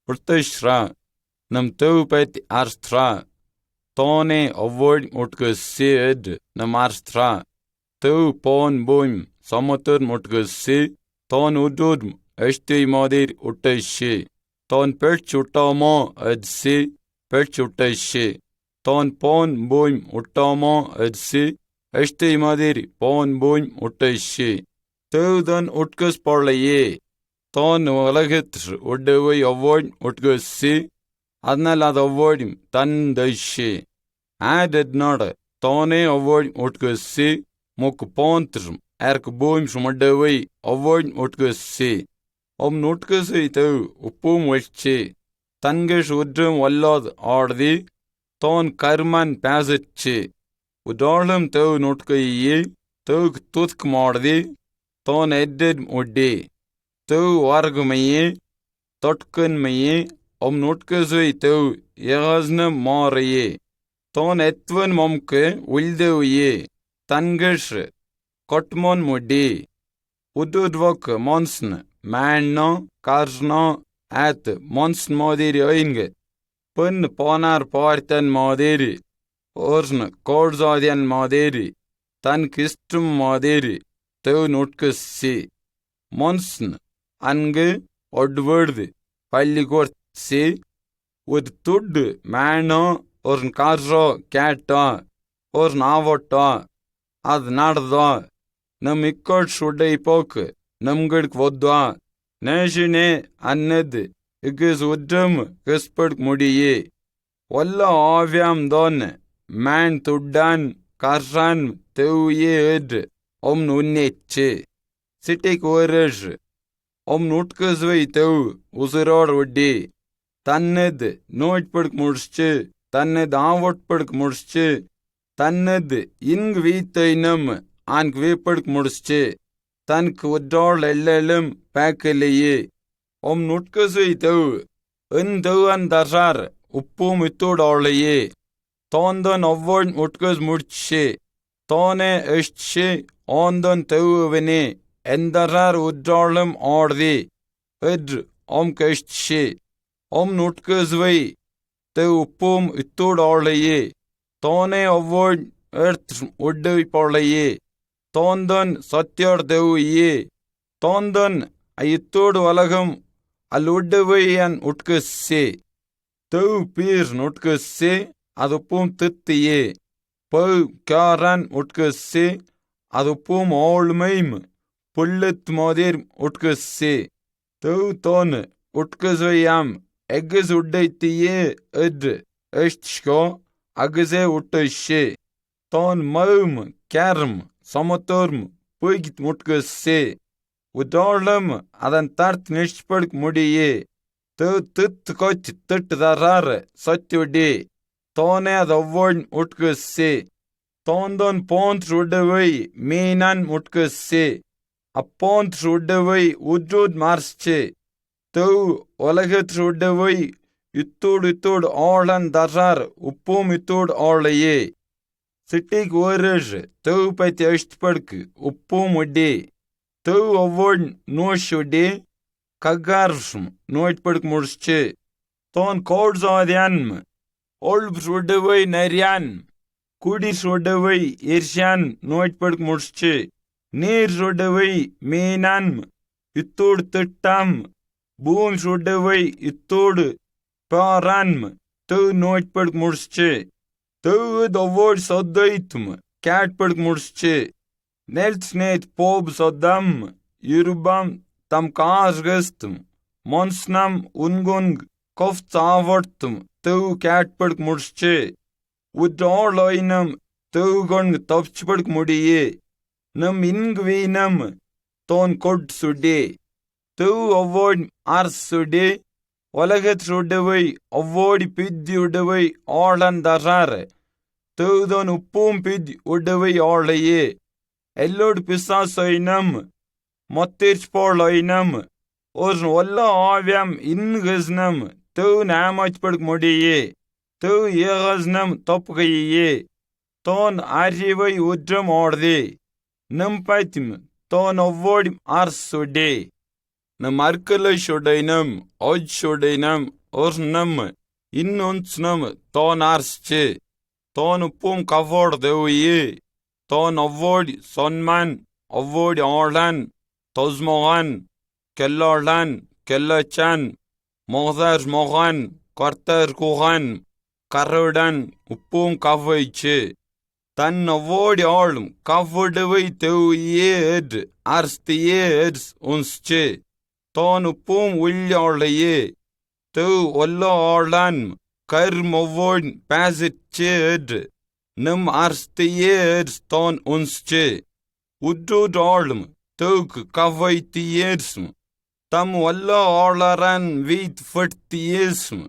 urtashra, nam tu pet arstra, tone avoid mutkus seed, nam arstra, tu pon boim, samotur mutkus se, ton udud, esti modir utashi, ton perch utamo ad se, perch utashi, ton pon boim utamo ad se, esti modir pon boim utashi, tu don utkus porlaye. Ton uலகத்தில் உடவை avoid உட்கசி அதனால் அது avoid தன் தைஷே added நாட தோனே avoid உட்கசி மூக்கு போந்தரும் ஏற்கு boom சுமடவை avoid உட்கசி நுட்கசி தவு உப்பும் வச்சு தன்கஷ் உட்டும் வல்லாது ஆடுதி தோன் கர்மன் பேசச்சு உடாளும் தவு நுட்கையே தவுக்கு தூத்க்கு மாடுதி தோன் hated உட்டே Tau wargmaye, totkunmaye, nutkusui tau yagazna maraye. Ton etwan momke wildewiye, tangash, kotmon mudi. Ududvok monsn, manna, karsna, at monsn modiri oinge. Pun ponar partan modiri, orsn korzadian modiri, tan kistum modiri, tau nutkusi. Monsn. அங்கு ஒட்வர்து பள்ளிகோர் C ஒரு துட்டு மேனோ ஒரு கார்ஸோ கேட்டோ ஒரு நாவட்டோ அது நடதோ நம் இக்கோட் சுடை போக்கு நம்கடுக்கு ஒத்தோ நேஷினே அன்னது இக்கஸ் உட்டம் கிஸ்படுக் முடியே ஒல்ல ஆவியாம் தோன் மேன் துட்டான் கர்சான் தெவ்யே எட் நுண்ணேச்சு சிட்டிக்கு ஒரு நுட்கசுவை தெவ் உசுரோட ஒட்டி தன்னது நோய்படுக்கு முடிச்சு தன்னது ஆவட்படுக்கு முடிச்சு தன்னது இங்கு வீத்தைனம் ஆன்கு வீப்படுக்கு முடிச்சு தனக்கு உற்றோள் எல்லும் பேக்கலையே நுட்கசுவை தெவ் தெவன் தசார் உப்பும் இத்தோடோளையே தோந்தன் ஒவ்வொன் உட்கஸ் முடிச்சு தோனே எஷ்டு ஓந்தன் தெவுவனே எந்தரார் உற்றாளும் ஆடுதி எட்ரு கஷ்டி நுட்கசுவை தெ உப்பும் இத்தோடாளையே தோனே ஒவ்வொன் எடுத்து உடவி போளையே தோந்தன் சத்தியோர் தெவ்யே தோந்தன் இத்தோடு உலகம் அல்லுடவையன் உட்கசே தெவ் பீர் நுட்கசே அது உப்பும் தித்தியே பவு காரன் உட்கசே அது உப்பும் ஆளுமைம் புள்ளத் மோதிர் உட்கசே தெவ் தோன் உட்கசுவையாம் எக்கஸ் உட்டைத்தியே எட் எஷ்கோ அகசே உட்டஷே தோன் மவும் கேரம் சமத்தோர்ம் புய்கித் முட்கசே உடாளம் அதன் தர்த் நிஷ்படுக் முடியே தெவ் தித் கொச் திட்டு தரார் சத்துடி தோனே அது ஒவ்வொன் உட்கசே தோந்தோன் போந்த் உடவை மீனான் உட்கசே அப்போந்த் உடவை உட்ரூட் மார்ச்சே தெவ் உலகத் உடவை இத்தோடு ஆளன் தரார் உப்பும் இத்தோடு ஆளையே சிட்டிக்கு ஒரு தெவ் பத்தி எஷ்படுக்கு உப்பும் உட்டி தெவ் ஒவ்வொன் நோஷ் உட்டி ககார்ஷம் நோய்படுக்கு முடிச்சு தோன் கோட்சாதியான் ஒல்ப் உடவை நரியான் குடிஸ் உடவை இர்ஷான் நோய்படுக்கு முடிச்சு நீர் சுடவை மீனான் இத்தோடு திட்டாம் பூம் சுடவை இத்தோடு பாரான் தெவ் நோய்படுக்கு முடிச்சு தெவ் ஒவ்வொரு சொத்தைத்தும் கேட்படுக்கு முடிச்சு நெல்த் நேத் போப் சொத்தம் இருபாம் தம் காஸ்கஸ்தும் மொன்ஸ்னம் உன்குன் கொஃப் சாவட்தும் தெவ் கேட்படுக்கு முடிச்சு உட்ராளைனம் தெவ் கொண்டு தப்ச்சுபடுக்கு முடியே நம் இங்கு வீனம் தோன் கொட் சுடே தெவ் ஒவ்வொன் ஆர்ஸ் சுடே உலகத் உடவை ஒவ்வோடி பித்தி உடவை ஆளன் தரார் தெவ் தோன் உப்பும் பித்தி உடவை ஆளையே எல்லோடு பிசாசைனம் மொத்திர்ச் போளைனம் ஒரு ஒல்ல ஆவியம் இன்கஸ்னம் தெவ் நாமச்படுக் முடியே தெவ் ஏகஸ்னம் தொப்புகையே தோன் அறிவை உற்றம் ஆடுதே நம் பைத்திம் தோன் ஒவ்வோடி ஆர்சுடே Nam arkele shodainam, oj shodainam, ornam, innonsnam, ton arsche, ton pum kavod deuye, ton avod sonman, avod orlan, tozmogan, kellorlan, kellachan, mogdar mogan, kartar kugan, karodan, upum kavaiche. Tan avod orlum, kavodevai teuye arstiye unsche. Ton upum willorlaye, tu wallo orlan, karmovod pasitched, num arstiye ton unsche. Uddud orlum, tuk kavaitiyesm, tam wallo orlaran vit fertiyesm,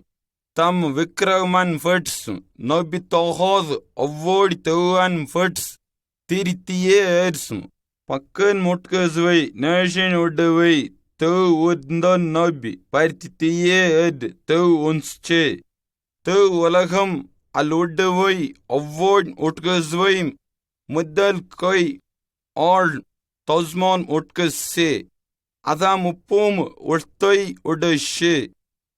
tam vikraman fertsm, nobitohod avod tuan ferts, tirtiyesm, pakkan mutkazway, nation udaway, tu udndon nobi, partitiyed, tu unsche, tu walagam, aludaway, avod utkazway, muddal koi, all tozmon utkase, adam upum urtoy udashe,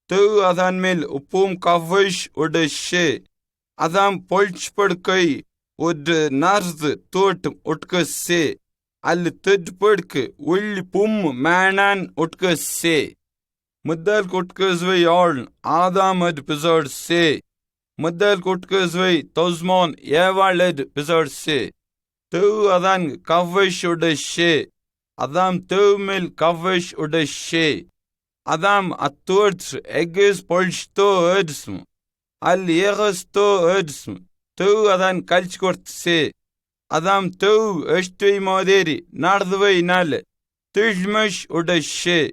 tu adan mil upum kavish udashe, adam polchpadkai, ud narz tot utkase, al tudpadk will pum manan utkase. Muddal kutkasvay all adam ad pizard se, muddal kutkasvay tozmon yevaled pizard se. Tu adan kavish udashe, adam tu mil kavish udashe, adam aturts egges polchto edsm, al yegas to edsm, tu adan kalchkort se, adam tu eshtui moderi, nardvay nal, tujmash udashe,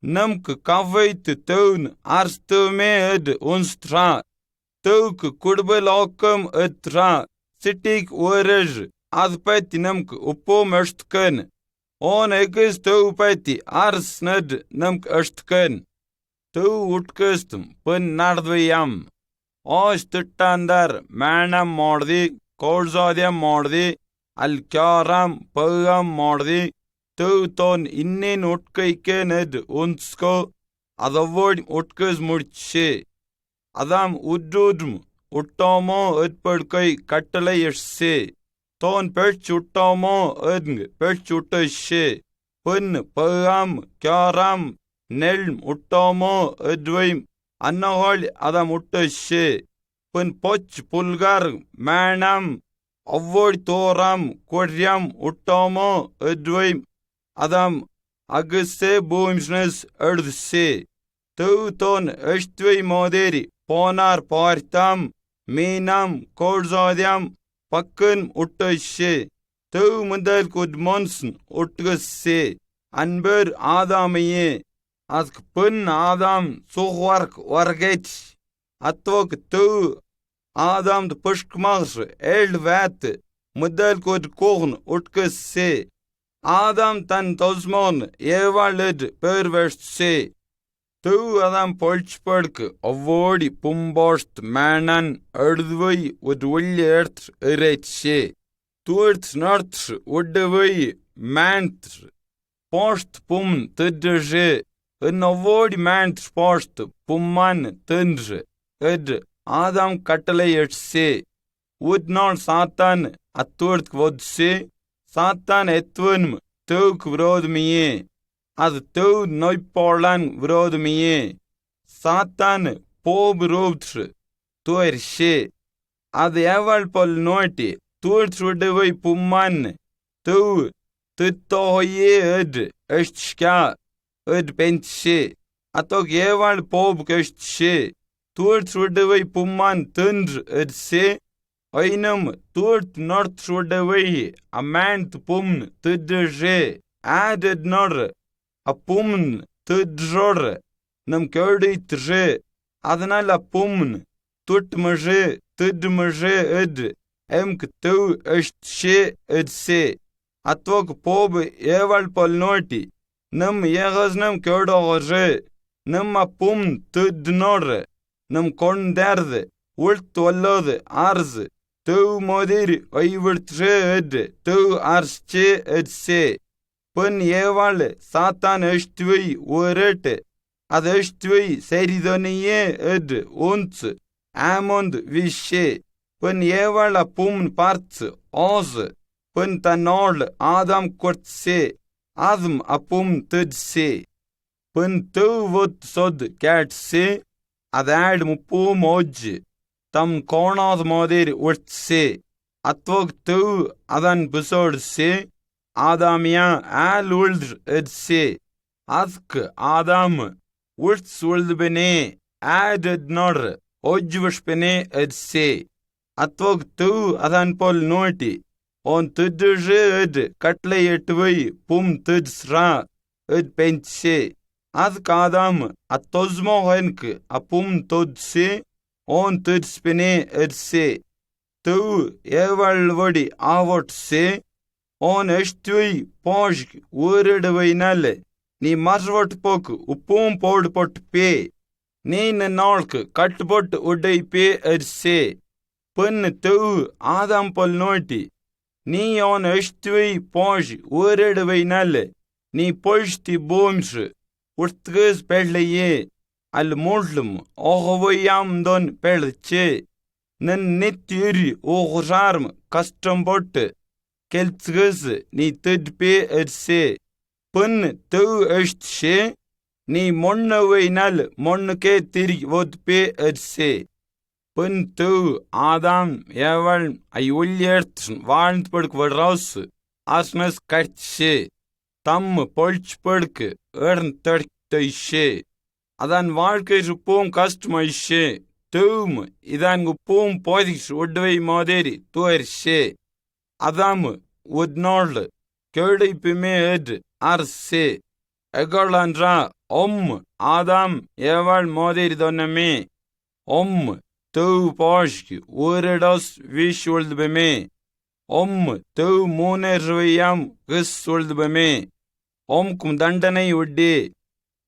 namk kavait tun arstu me ed unstra, tuk kudbel okam etra, sitik urej, adpati namk upom eshtkan, on egges tu pati arsned namk eshtkan, tu utkastum pun nardvayam, ostitandar manam mordi, korzadiam mordi, alkaram pagam mordi, tu ton innin utkaikened unsko, adavod utkas murche, adam uddudm, uttomo edpadkai kattalai esse, ton perch uttomo edng, perch utashe, pun pagam, kyaram, nelm uttomo edvaim, annahol adam utashe, pun poch pulgar, manam, avod toram, koryam uttomo edvaim, adam agse boomsnes erdse, tu ton estvei moderi, ponar partam, meenam, korzadiam, pakkan utashe, tu mudal kudmonsen utgasse, anber adamaye, ask pun adam suhwark wargech, atvok tu adam de pushkmars eld vat, mudal kud kohn utgasse, adam tan tozmon evaled perverse, tu adam polchpadk avodi pumbost manan erdvai ud ullert eretche, tuert nartr uddavai mantr, post pum tedje, en avodi mantr post pumman tendre, ed adam kattalai etse, ud nal satan aturt vodse, satan etwunm tuk vrod miye, ad tu noiporlan vrod miye, satan pob rovtr, tuer she, ad eval pol noiti, tuert rudevai pumman, tu tuttohoye ed eshtshka, ed pentshe, atok eval pob keshtshe, tuert rudevai pumman tundr ed se, Ainam tuert north rudevai, a man to pumn tudje, added nor, a pumn tudjor, nam kurdi tre, adnal a pumn, tutmje, tudmje ed, emk tu eshtshe ed se, atvok pob eval polnoti, nam yegas nam kurdorje, nam a pumn tudnor, nam konderde, ult wallod arz, tu modir oivert ed, tu arsche ed se, Pân ஏவாள் சாத்தான் எஷ்டுவை ஒரேட்டு அது எஷ்டுவை சரிதனையே எடு ஒன்று ஆமோந்து விஷே pân ஏவாள் அப்பூம் பார்த்து ஆசு pân தன்னோள் ஆதாம் கொட்சே Adam அப்பூம் திட்சே pân தூவொத் சொத் கேட்சே அதாடு முப்பூம் ஓஜ் தம் கோணாத மாதிரி உட்சே அத்வோக் தூ அதன் பிசோட்சே ஆதாமியா ஆல் உள்ர் எட்சே அதுக்கு ஆதாம் உட்ஸ் உள்துபெனே ஆட் எட்னோர் ஒஜ்வஷ்பெனே எட்சே அத்வோக் தூ அதன் போல் naughty on tudje ed katle etvei pum tudsra ed penche ad kadam atozmo henk apum tudse on tudspene edse tu eval vodi avot se on estvei poj uredvainale ni marvot pok upum pod pot pe ni nalk katbot udai pe edse pun tu adam pol noti நீ on eștui poj uredvainale நீ பொழ்த்தி பூம்ஷு உட்கஸ் பெள்ளையே அல் மூழ்லும் ஓகவையாம் தொன் பெழ்ச்சே நன் நித்தியுரி ஓகுசார்ம் கஷ்டம் போட்டு கெல்த்கஸ் நீ திட்பே எர்சே புன் தூ எஷ்ட்ஷே நீ மொன்னவைனால் மொன்னுக்கே திரி ஒத்பே எர்சே pân tū ādām ēvaļ ai uļiertšn vārnt pădk vădraus asnes kartšē tam polč pădk ørn tărktăișē adan வாழ்க்கை pūm kastmaișē tūm idan pūm podix udvei moderi tuerșē adam udnol kördei pime ed arse egalandra ādām ēvaļ moderi doname tu poșki uredos vișuldbeme tu munervayam găsuldbeme cum தண்டனை உட்டே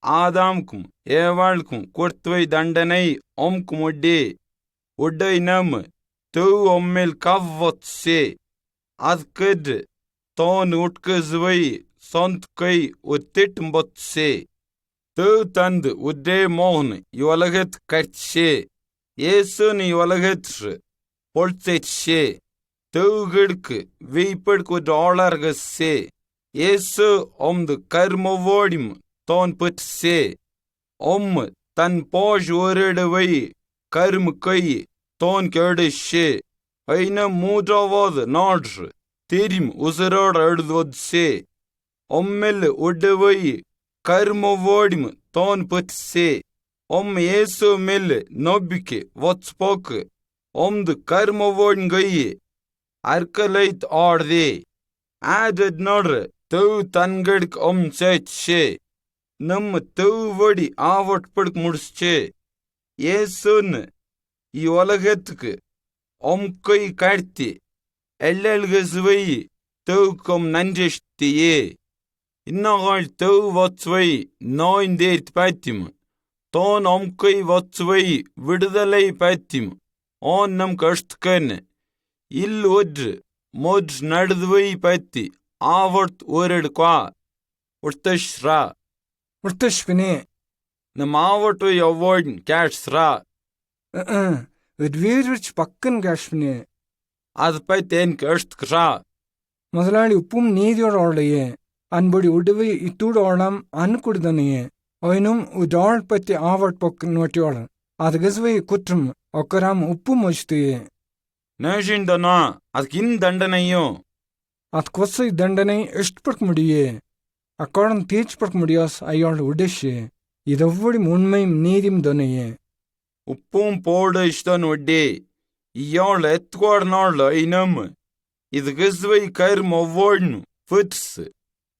ஆதாம்க்கும் ஏவாளுக்கும் கொடுத்துவை தண்டனை cum உட்டே உட்டை நம் tu மேல் கவ்வொத்சே அதுக்கு தோன் உட்கசுவை சொந்த்கை உத்திட்டும்பொத்சே tu தந்து உட்டே மோகன் இவலகத் கட்சே இயேசு நீ உலகற்று பொழ்த்தே தூகிடுக்கு வீப்படுக்கு டாலர்கசே இயேசு ஒம்து கர்மவோடிம் தோன் பட்சே தன் போஷ் ஒரிடுவை கருமு கை தோன் கேடுஷே ஐன மூன்றாவது நாடு திரும் உசரோடு எழுதுவதே ஒம்மில் உடுவை கர்மவோடிம் தோன் பட்சே இயேசு மேல் நம்பிக்கை வச்சுப்போக்கு து கர்மவோன் கையே அர்க்கலைத் ஆடுதே ஆடட் நோடு தூ தன்கடுக்கு சேச்சே நம்ம தூவடி ஆவட்படுக்கு முடிச்சே இயேசுன்னு இவ்வுலகத்துக்கு கை கழ்த்தி எல்லல்கசுவை தூக்கம் நன்றியே இன்னொரு தூ வச்சுவை நோய்ந்தேர்த்து பாத்தியும் தோன் கை வச்சுவை விடுதலை பத்தியும் நம் கஷ்டக்கன் இல் ஒன்று மொட் நடுதுவை பத்தி ஆவட் ஒரெடுக்கா உர்த்தஷ்ரா உர்த்தஷ்பினே நம் ஆவட்டு எவ்வோன் கேஷ்ரா வீரச் பக்கன் கேஷ்பினே அது பத்தேன் கஷ்டக்ரா முதலாளி உப்பும் நீதியோடையே அன்படி உடுவை இத்தூடோளம் அன்குடுதனையே அவனும் உடாள் பற்றி ஆவட் பொக்கு நோட்டியோளன் அது கசுவை குற்றம் ஒக்கராம் உப்பு மொச்சுத்தையே நேஷிந்தனா அதுக்கு தண்டனையும் அது கொசை தண்டனை இஷ்டப்பட முடியே அக்காடன் தீர்ச்சிப்பட முடியாஸ் ஐயாள் உடேஷே இதெவ்வளி உண்மையும் நீதியும் தொனையே உப்பும் போடு இஷ்டன் ஒட்டே இயாள் எத்கோட நாள் ஐனம் இது கசுவை கரும் ஒவ்வொன்னு ஃபிட்ஸ்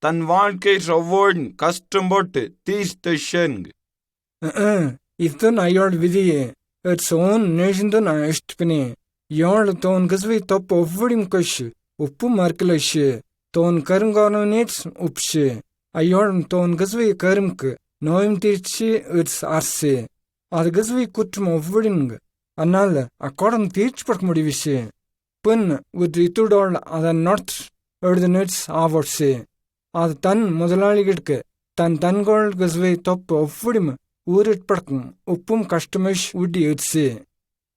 தன் வாழ்க்கை ஒவ்வொன் கஷ்டம் போட்டு தீர்த்தஷன் இதுதான் ஐயாள் விதியே சோன் நேஷிந்தன் இஷ்டப்பினே யாழ் தோன் கசுவை தப்பு ஒவ்வொடியும் கஷ் உப்பு மறுக்கலஷு தோன் கருங்கானோ நேட்ஸ் உப்ஷு ஐயாள் தோன் கசுவை கரும்க்கு நோயும் தீர்ச்சி அரசு அது கசுவை குற்றம் ஒவ்வொடிங்க அதனால அக்காடம் தீர்ச்சிப்பட முடிவிஷு பின் ஒரு இத்துடோள் அதன் நாட் எழுது நேட்ஸ் ஆவட்சு அது தன் முதலாளிகளுக்கு தன்கோள் கசுவை தொப்பு ஒவ்வொடியும் ஊரிட்படக்கும் உப்பும் கஷ்டமிஷ் உட்டி இட்சி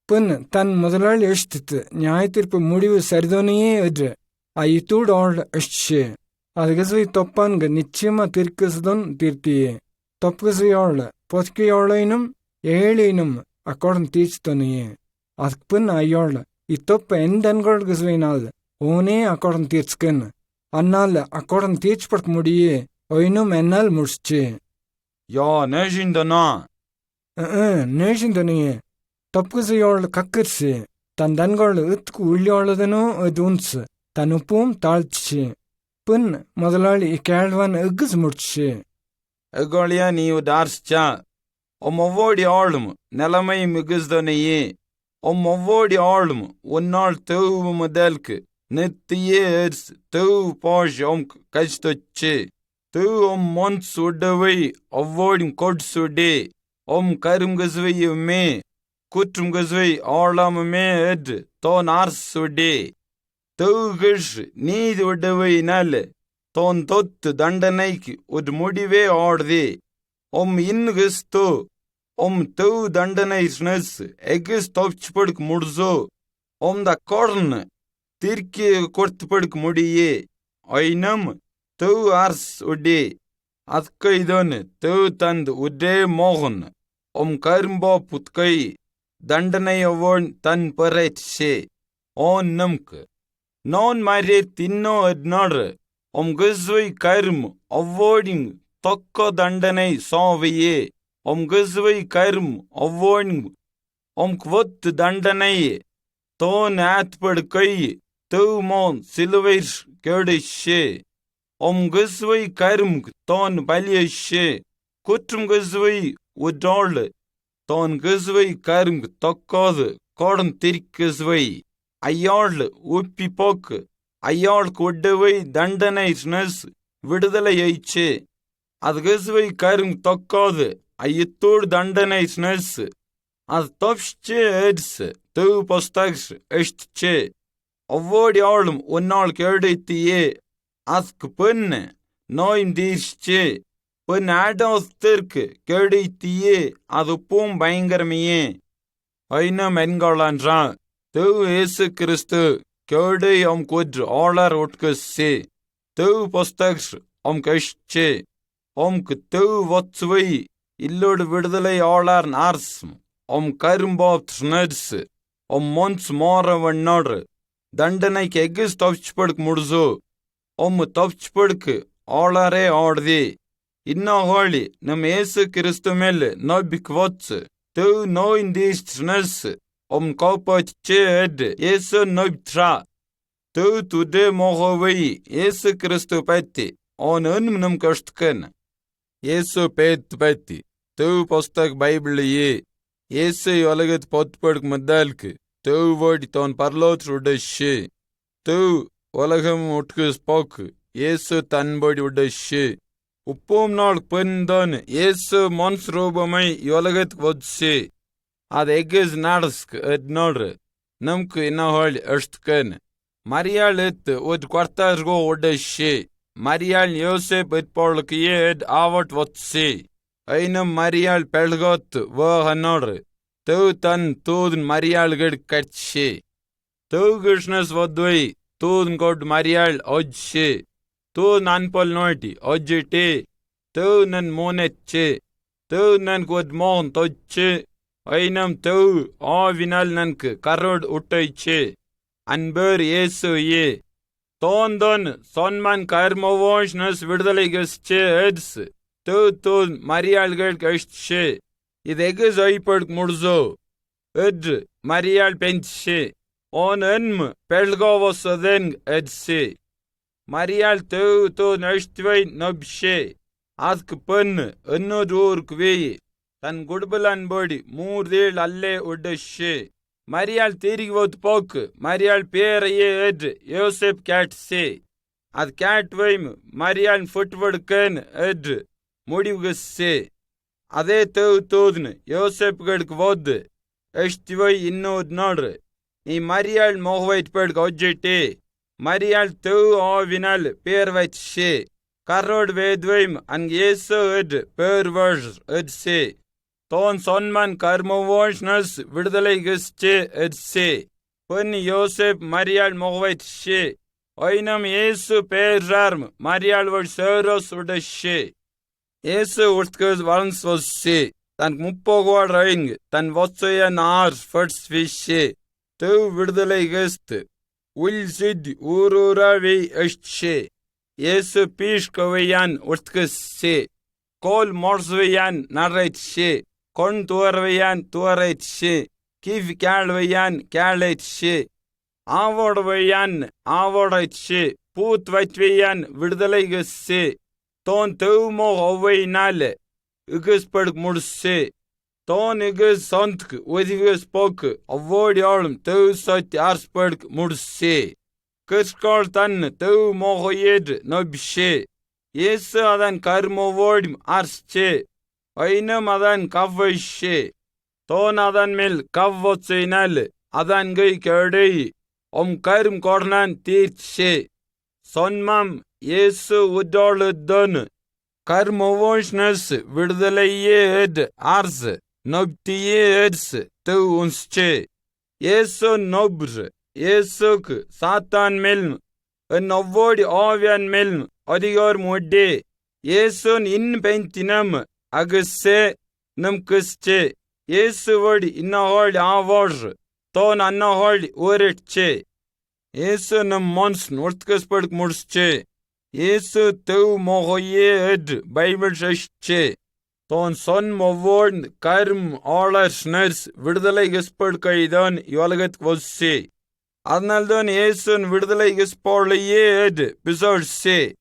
புன் தன் முதலாளி எஷ்டித்து நியாய தீர்ப்பு முடிவு சரிதோனையே எடு ஐத்தூடு ஆள் எஷ்டிஷே அது கசுவை தொப்பான்கு நிச்சயமா தீர்க்கசுதன் தீர்த்தியே தொப்பு கசுவை ஆள் பொதுக்கையாளைனும் ஏழைனும் அக்கோடம் தீர்ச்சித்தோனையே அதுக்கு பின் ஐயாள் இத்தொப்ப எந்தன்கோள் கசுவைனால் ஓனே அக்கோடம் தீர்ச்சுக்கன்னு அந்நாள் அக்கோடம் தீர்ச்சிப்படக்க முடியே ஒயினும் என்னால் முடிச்சு Ja, nejindana. நேஷிந்தனையே தப்பு செய்யாள் கக்கரிசி தன்கோள் இத்துக்கு உள்ளாளதனோ அது உன்சு தன் உப்பும் தாழ்ச்சி பின் முதலாளி கேழ்வான் எக்குஸ் முடிச்சு Egolia ನೀವು ದಾರ್ಸ್ಚಾ ಒಮ್ಮೊವ್ವೋಡಿ ಆಳುಮು ನೆಲಮೈ ಮಿಗಿಸ್ದನೆಯೇ ಒಮ್ಮೊವ್ವೋಡಿ ಆಳುಮು ಒನ್ನಾಳ್ ತೆವು ಮೊದಲ್ಕ್ ನೆತ್ತಿಯೇ ಎರ್ಸ್ ತೆವು ಪಾಶ್ ಒಮ್ಕ್ ಕಚ್ತೊಚ್ಚೆ ತೆವು ಒಮ್ ಮೊನ್ಸ್ ಉಡ್ಡವೈ ಅವ್ವೋಡಿಂ ಕೊಡ್ಸುಡೆ ಒಮ್ ಕರುಮ್ಗಸ್ವೈ ಮೇ ಕುಟ್ರುಮ್ಗಸ್ವೈ ಆಳಾಮ ಮೇ ಎಡ್ ತೋನ್ ಆರ್ಸುಡೆ ತೆವು ಗಿಶ್ ನೀದಿ ಉಡ್ಡವೈ ನಲ್ தோன் தொத்து தண்டனைக்கு ஒரு முடிவே ஆடுதே இன்னுகிஸ்தோ தெவு தண்டனை ஸ்னஸ் எகிஸ் தொப்ச்சு படுக்க முடிசோ த கொடன்னு திருக்கி கொடுத்து படுக்க முடியே ஐனம் தெவு ஆர்ஸ் உடே அதுக்கு இதோன்னு தெவு தந்து உடே மோகன் கரும்பா புத்கை தண்டனை அவன் தன் பரட்சே நம்க்கு நான் மாரே தின்னோ அட்னாடு gizwy karm avoiding tokko dandanai saviye gizwy karm avoiding kvot dandanai ton atpad kai tuvmon silvers kedishe gizwy karm ton balyeshe kutrum gizwy udol ton gizwy karm tokkod kodn tirkizwy ayol uppi pok ஐயாள் கொட்டவை தண்டனை ஸ்னஸ் விடுதலை ஐச்சே அது கசுவை கரும் தொக்காது ஐயத்தோடு தண்டனை ஸ்னஸ் அது தொப்ச்சே எட்ஸ் தெவு பொஸ்தாக்ஸ் எஷ்டே ஒவ்வோடி ஆளும் ஒன்னாள் கேடைத்தியே அதுக்கு பெண்ணு நோயும் தீர்ச்சே பெண் ஆடோஸ்திற்கு கேடைத்தியே அது உப்பும் பயங்கரமையே ஐனம் என்கொள்ளான்றான் தெவு ஏசு கிறிஸ்து கேடை கொன்று ஆளார் ஒட்கே தெவு பொஸ்தக்ஸ் கஷ்டே தெவு வச்சுவை இல்லோடு விடுதலை ஆளார் நார்ஸ் கரும்பாப் ஸ்னர்ஸ் மொன்ஸ் மோரவண்ணோடு தண்டனைக்கு எகிஸ் தப்ச்சு படுக்க முடிசோ தப்ச்சு படுக்கு ஆளாரே ஆடுதே இன்னோஹோಳಿ நம் ஏசு கிறிஸ்து மேல் நம்பிக் வச்சு தெவு நோயின் தீஸ் ஸ்னர்ஸ் காப்பாச்சே எட் ஏசு நொப்த்ரா தெவு துடே மோகவை ஏசு கிறிஸ்து பத்தி நம் கஷ்டக்கன் ஏசு பேத் பத்தி தெவு புஸ்தக் பைபிளியே ஏசு உலகத் பொத்துப்படுக்கு மத்தால்க்கு தெவு ஓடி தோன் பரலோத் உடஷே தெவு உலகம் உட்கு போக்கு ஏசு தன்படி உடஷே உப்பும் நாள் பெண்தான் ஏசு மன்ஸ் ரூபமை உலகத் வச்சே அது எகிஸ் நாடஸ்க்கு நோಡ್ರಿ ನಮ್ಕು ಇನ್ನ ಹೊಳ್ಳಿ ಅಷ್ಟಕನ್ ಮರಿಯಾಳ್ ಎತ್ ಒದ್ ಕೊರ್ತಾರ್ಗೋ ಒಡ್ಡಶಿ ಮರಿಯಾಳ್ ಯೋಸೆಪ್ ಎತ್ಪೊಳ್ಕ ಏಡ್ ಆವಟ್ ಒತ್ಸಿ ಐನಮ್ ಮರಿಯಾಳ್ ಪೆಳ್ಗೊತ್ ವಹ ನೋಡ್ರಿ ತೆವ್ ತನ್ ತೂದನ್ ಮರಿಯಾಳ್ ಗಿಡ್ ಕಟ್ಸಿ ತೆವ್ ಗಿಡ್ಸ್ನಸ್ ಒದ್ವೈ ತೂದನ್ ಕೊಡ್ ಮರಿಯಾಳ್ ಒಜ್ಸಿ ತೂದನ್ ಅನ್ಪೊಲ್ ನೋಟಿ ಒಜ್ಜಿಟಿ ತೆವ್ ನನ್ ಮೋನೆಚ್ಚಿ ತೆವ್ ನನ್ ಕೊದ್ ಮೋಹನ್ ತೊಚ್ಚಿ ஐனம் தெவு ஆவினால் நன்கு கரோட் உட்டைச்சே அன்பர் ஏசு ஏ தோந்தோன் சொன்மான் கர்மவோஷ்னஸ் விடுதலை கஷ்டே எட்ஸ் தெவு தோன் மரியாள்கள் கஷ்டே இது எகிஸ் ஐப்படுக் முடிசோ எட் மரியாள் பெஞ்சே என்மு பெல்கோவசதென் எட்ஸே மரியாள் தெவு தோன் எஷ்ட்வை நப்ஷே அதுக்கு பெண்ணு என்னோடு ஊருக்கு வேயே தன் குடுபலன்போடி மூர்தேள் அல்லே உடஷே மரியாள் தீரிகி ஒத்து போக்கு மரியாள் பேரையே எட் யோசெப் கேட்சே அது கேட்வைம் மரியாள் ஃபுட்வடுக்கன் எட் முடிவுகசே அதே தெவு தோதுன்னு யோசெப் கடுக்கு ஓது எஷ்டிவை இன்னோது நோಡ್ರಿ நீ மரியாள் மோகவைட் படுக்க ஒஜ்ஜிட்டே மரியாள் தெவு ஆவினால் பேர் வைச்சே Karrod vedweim an Jesu pervers se. Ton sonman karmovonsnas விடுதலை கிஸ்டே se. Pun Josep Marial Morvet she. Oinam Jesu perjarm Marial var söros udashe. Jesu urtkes valens was se. Tan muppogwar ring, tan votsoya nar first fishe. Tu விடுதலை கிஸ்ட். Will sid urura ve she. Jesu pishkoveyan urtkes se. Kol morsveyan narret she. Kon tuarveyan tuaret she. Kiv kalveyan kalet she. Avodveyan avodet she. Put vaitveyan விடுதலை கிஸ்ட். Ton teumo hoveynale. Ugesperg murse. Ton uges sontk uediges pok. Avodialm teu sot arsperg murse. Kerskal tan teumo hoyed nobshe. Jesu adan karmovodim arsche. Oinam adan kavveshe. Ton adan mel kavvotseynale. Adan gay kördey. Karm kornan tirtshe. Sonmam Jesu udoludon. Karmovonsnas விடுதலையே ars. Nobtiye eds tu unsche. Jesu nobr. Jesuk Satan meln. En avvodi avyan meln. Adigar modde. Jesun in pentinam. Agse nam kusche. Jesu vodi innahol avor. Ton annahol uretche. Jesu nam mons nortkesperg mursche. Jesu teu mohoye Bible shche. Ton son movorn karm all sners விடுதலை கிஸ்பர்g கைதான் யோலகத் வொsse. அதனால்தான் இயேசுன் விடுதலை கிஸ்போலையே பிசோட்சே.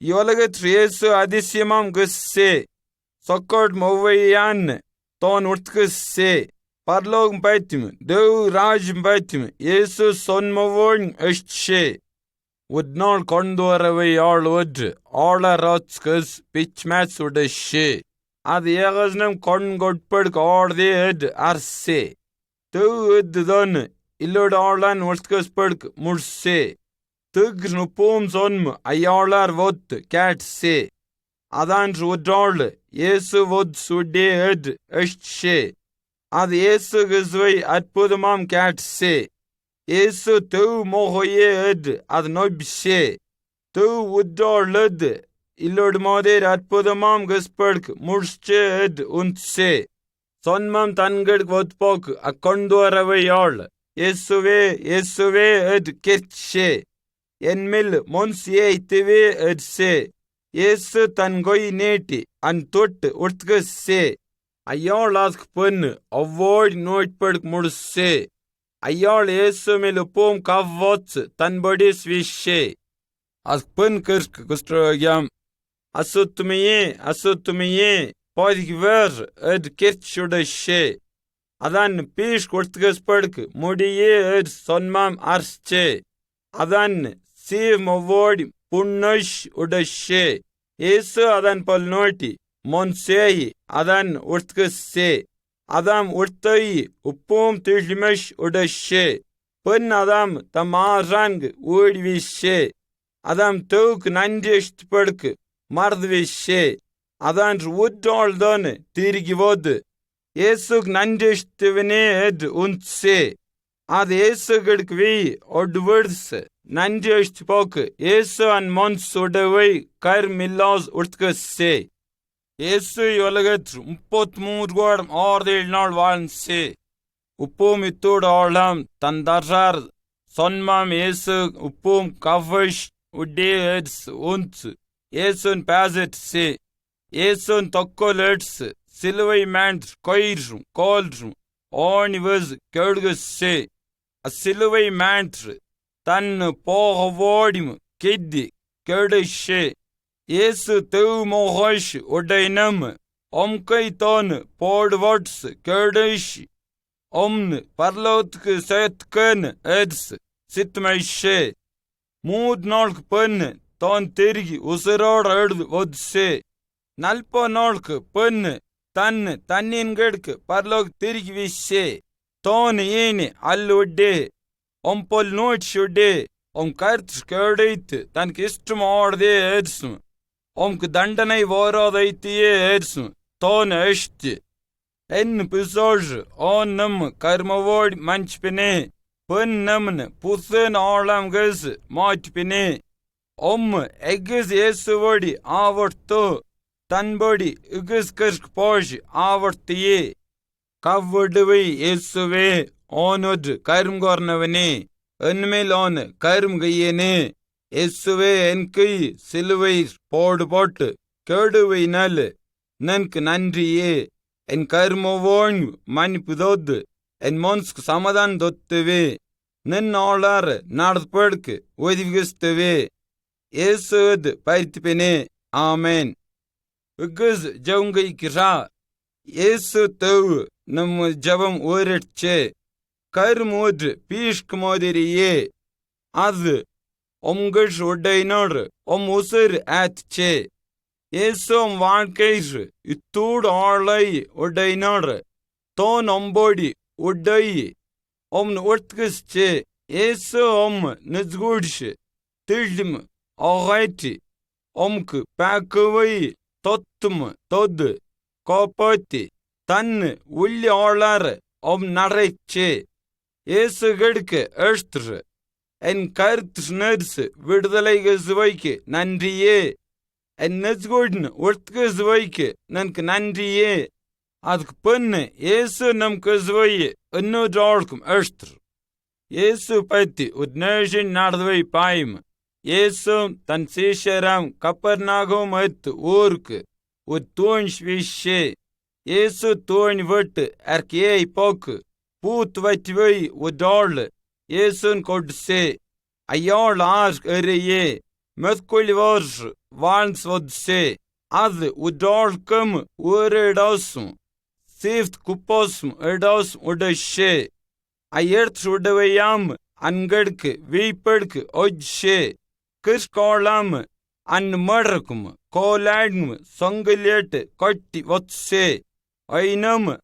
யோலகத் இயேசு அதிசயமாம் கிஸ்ஸே. சொக்கோட் மொவ்வையான் ton urtkஸ்ஸே. பரலோகம் பைத்திம் தேவ் ராஜ்யம் பைத்திம் இயேசு சொன் மொவோன் எஷ்சே. Udnal kondorave alud alla ratskes pitchmats udashe. Ad yegasnam kongodperg orded arse. Tu uddon illud allan urtkesperg murse. Tugn upom sonm ayalar vod katse. Adan udal Jesu vod suded esche. Ad Jesu gizvei atpudamam katse. Jesu teu mohoye ad nobshe. Teu udolud illod moder atpudamam gesperg mursche untse. Sonmam tanged vodpok akondorave yal. Jesuve kirche. Enmil monsie itve se. Jesu tangoy neti an tot urtgesse. Ayal ask pun avoid noitperg murse. Ayal Jesu melupom kavvots tan bodis vishe. Ask pun kirk gustrogyam. Asutmiye, podgver kirchudashe. Adan pish kurtgesperg mudiye sonmam arsche. Adan siv movod punnosh udashe. Jesu adan polnoti monsehi adan urtgesse. Adam urtay uppum tishlimesh udashe. Pun adam tamarang udvishe. Adam tök nandishtperk mardvishe. Adan uddaldon tirgivod. Jesuk nandishtvene untse. Ad Jesugedkvi odwords nandishtpok. Jesu an mons udavai karmillas urtgesse. Jesu யோலகத் 33 வருடம் 6 நாள் வாழ்ந்தே. உப்பும் இத்தோடு ஆழம் தந்தார். சொன்மாம் Jesu உப்பும் கவஷ் உடேட்ஸ் உன்ஸ். Jesun Bassett சே. Jesun தொக்கோலட்ஸ் சிலுவை manned கொயிரும் கோல்ரும் ஓனிவஸ் கேடுகஸ் சே. அசிலுவை manned தன் போகவோடிம் கித்தி கேடுஷே. Jesu teu mohosh udainam. Omkai ton podvots kerdish. Omn parlotk setken eds sitmeishe. Mood nolk pun ton tirgi usirod erd vodse. Nalpo nolk pun tan taningedk parlok tirgi vishe. Ton yene allude. Ompol noit shude. Kart skerdeit tan kistum orde edsm. omk தண்டனை வாராதைத்தியே ஏர்சும் தோன் எஷ்டு en pisoj on num karmavod manch pine pun namn pusen alam ges mat pine egis yesuvodi avorto tanbodi igis kirk poj avortiye kavvodwe yesuve onod karm gornavane enmel on karm gayene yesuve enki silvai pod pot keduwe nal nank nandriye en karmovon manipudod en monsk samadan dotteve nen olar nardpedk odivgesteve yesud paitpene amen ugz jaungai kira yesu tev nam javam oretche karmod pishk moderiye az omgesh odainor usur atche ஏசோம் வாழ்க்கைர் இத்தூடு ஆளை உடைனார் தோன் ஒம்போடி உடை ஒட்கிஸ்சே ஏசோ நிஸ்குட்ஷ் திழ்ம் ஆகாய்ச்சி ஒம்க்கு பேக்குவை தொத்தும் தொது கோப்பத்தி தன்னு உள்ளி ஆளார் நரைச்சே ஏசு கெடுக்க எழுத்துரு என் கருத்து nurse விடுதலை சுவைக்கு நன்றியே en nesgodn ortke zvoike nank nandriye adk punne yesu namke zvoye enno dalkum erstr yesu patti udnejin nardvei paim yesu tan sisharam kapernagum et urk utun shvishe yesu tun vot erkei pok put vatvei udal yesun kodse ayol ask ereye mötkul vars Vans vod se, ad udalkum uredasum, sift kuposum edasum udashe, ayert udavayam angedk vipedk odshe, kirskolam an murkum, koladum songilet kotti votse, ainum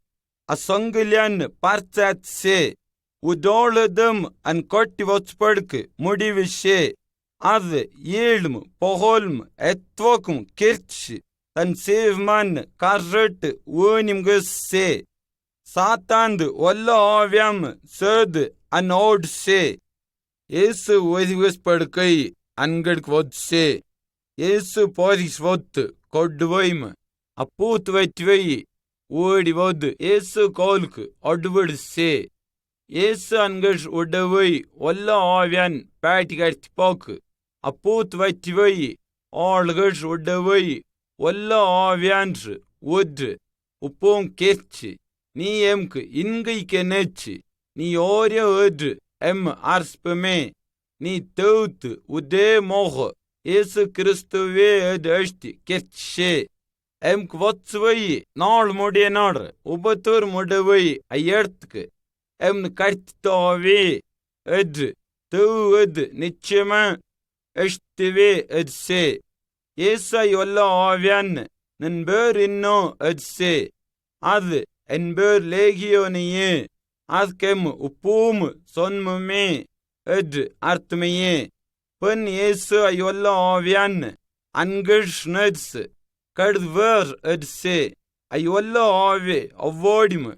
a songilian partsat se, udaladum an kotti votspedk mudivishe. அது ஏழும் பொகோல்ம் எத்வோக்கும் கிர்ச்சி தன் சேவ்மான் கர்ரட்டு ஊனிம்கே சாத்தாந்து ஒல்ல ஆவியம் சேது அன்னோட் சே ஏசு ஒதிவஸ் படுக்கை அன்கடுக்கு ஒத்சே ஏசு போதிஸ் ஒத்து கொட்டுவைம் அப்பூத்து வைத்துவை ஓடி ஒது ஏசு கோலுக்கு ஒடுவடு சே ஏசு அன்கஷ் உடவை ஒல்ல ஆவியான் பேட்டி கடித்து போக்கு அப்பூத் வைத்துவை ஆள்கஷ் உடவை ஒல்ல ஆவியான்று ஒன்று உப்போம் கேர்ச்சி நீ எம்க்கு இன்கைக்கு நெச்சு நீ ஓரிய ஒன்று அர்ஸ்பமே நீ தௌத்து உதே மோக ஏசு கிறிஸ்துவே எஷ்டி கெர்ச்சே எம்க்கு வத்சுவை நாள் முடிய நாடு உபத்தூர் முடவை ஐயர்த்துக்கு கடித்தாவே எது தூ எது நிச்சயமா எஷ்டிவே எட்சே ஏசாய் ஒல்ல ஆவியான் நின் பேர் இன்னும் எட்சே அது என் பேர் லேகியோனையே அதுக்கெம் உப்பூம் சொன்முமே எது அர்த்தமையே பெண் ஏசு ஐயொல்ல ஆவியான் அன்கிஷ் நெட்ஸ் கடுது வேர் எட்சே ஐயொல்ல ஆவே அவ்வோடிமு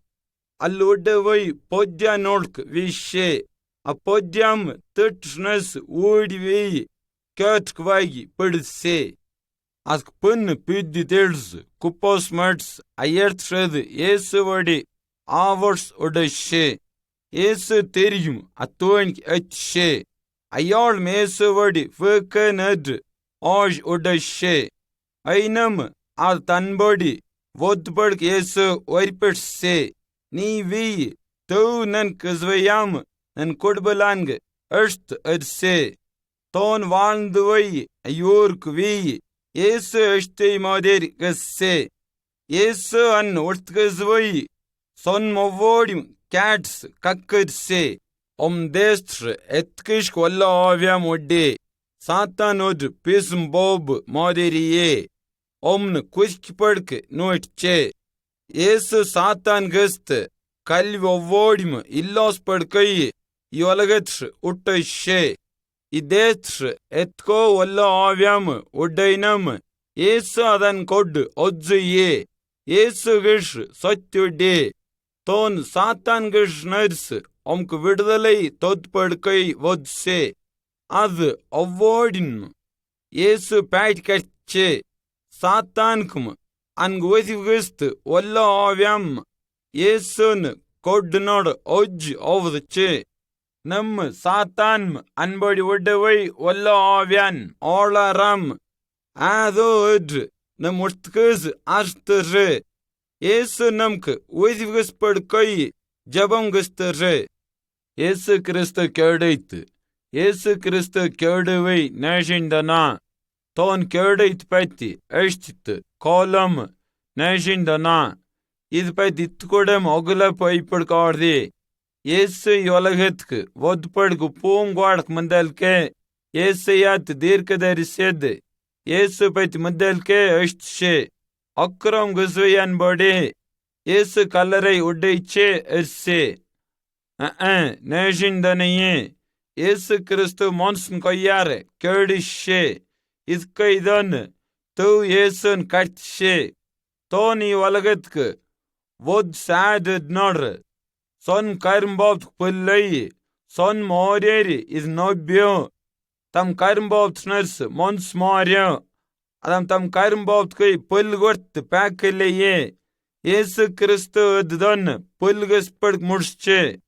alludevai podjanolk vishe a podjam tøtsnes udivei kötkvagi pidse ask pun piddi tels kupos mats ayertred yesuvadi avors odashe yesu teriyum atoink etche ayol mesuvadi føkened oj odashe ainam al tanbodi vodbadk yesu oirpetse நீ வி தௌ நன் கஸ்வையாம் நன் கொடுபலான்கு எஷ்ட் எட்சே தோன் வாழ்ந்துவை ஐயோர்க்கு வி ஏசு எஷ்டை மாதேரி கஸ்ஸே ஏசு அன் ஒட்கஸ்வை சொன் மொவ்வோடிம் கேட்ஸ் கக்கர்சே தேஸ்ட்ரு எத்கிஷ் கொல்ல ஆவியாம் ஒட்டே சாத்தானோடு பேசும் போபு மாதேரியே குஸ்கி படுக்கு நோட்சே ஏசு சாத்தான் கஸ்து கல்வி ஒவ்வோடிம் இல்லாஸ் படுக்கை யொலகத்ரு உட்டஷே இதேத்ரு எத்கோ ஒல்ல ஆவியாம் உடைனம் Yesu adan kod odzu ye. Yesu gish sotyude. Ton Satan gish ners omk vidalai todpadkai vodse. Ad avoidin. Yesu pat katche. Satankm angwethivgist walla avyam. Yesun kodnod oj ovdche. Nam Satan anbadi wadawai walla avyan olaram. Adod nam urtkuz ashtre. Yesu namk wethivgus padkai jabam gustre. Yesu Christa kerdait. Yesu Christa kerdawai nashindana. Ton kerdait patti eshtit kolam nashindana. Idpati itkodam ogla paipadkardi. Yesu yolaghetk vodpadgu pumgwadak mandalke. Yesu yat dirkadarised. Yesu pati mandalke eshtshe. Akram guzwayan bode. Yesu kalarai udaiche erse. Nashindanaye. Yesu Christu monsun koyare kerdishe. Idkaidan tu Yesun katshe. Toni yolaghetk vod saded nor. Son karmbobt pullai, son moreri is nobio. Tam karmbobt nurs mons morio. Adam tam karmbobt kai pulgort pakele. Yesu Christu don pulgus pad mursche.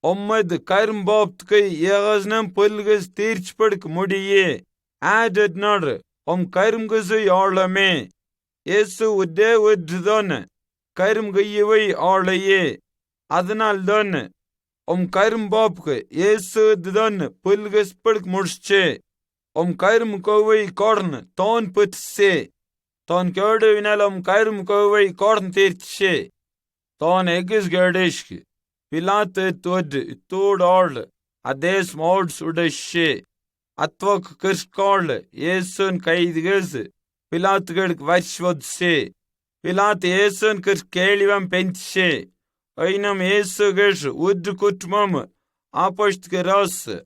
Ommad karmbobt kai yegaznam pulgus tirch pad mudiye. Added nor, karmguzu yarlame. Yesu udde uddon, karmgayeway arlaye. அதனால் தான் கரும்பாப்புக்கு இயேசு தான் புல்கஸ் படுக் முடிச்சு கரும் கோவை கோர்ன் தோன் புட்சே தோன் கேடுவினால் கரும் கோவை கோர்ன் தீர்ச்சே தோன் எகிஸ் கேடேஷ்க்கு பிலாத்து தோடு தூடு ஆள் அதேஸ் மோட் சுடஷே அத்வக் கிறிஸ்காள் இயேசுன் கைதுகஸ் பிலாத்துகளுக்கு வர்ஷ்வத்சே பிலாத்து இயேசுன் Chris கேளிவம் பெஞ்சே Ainam Yesu gish wood kutmum apasht geras.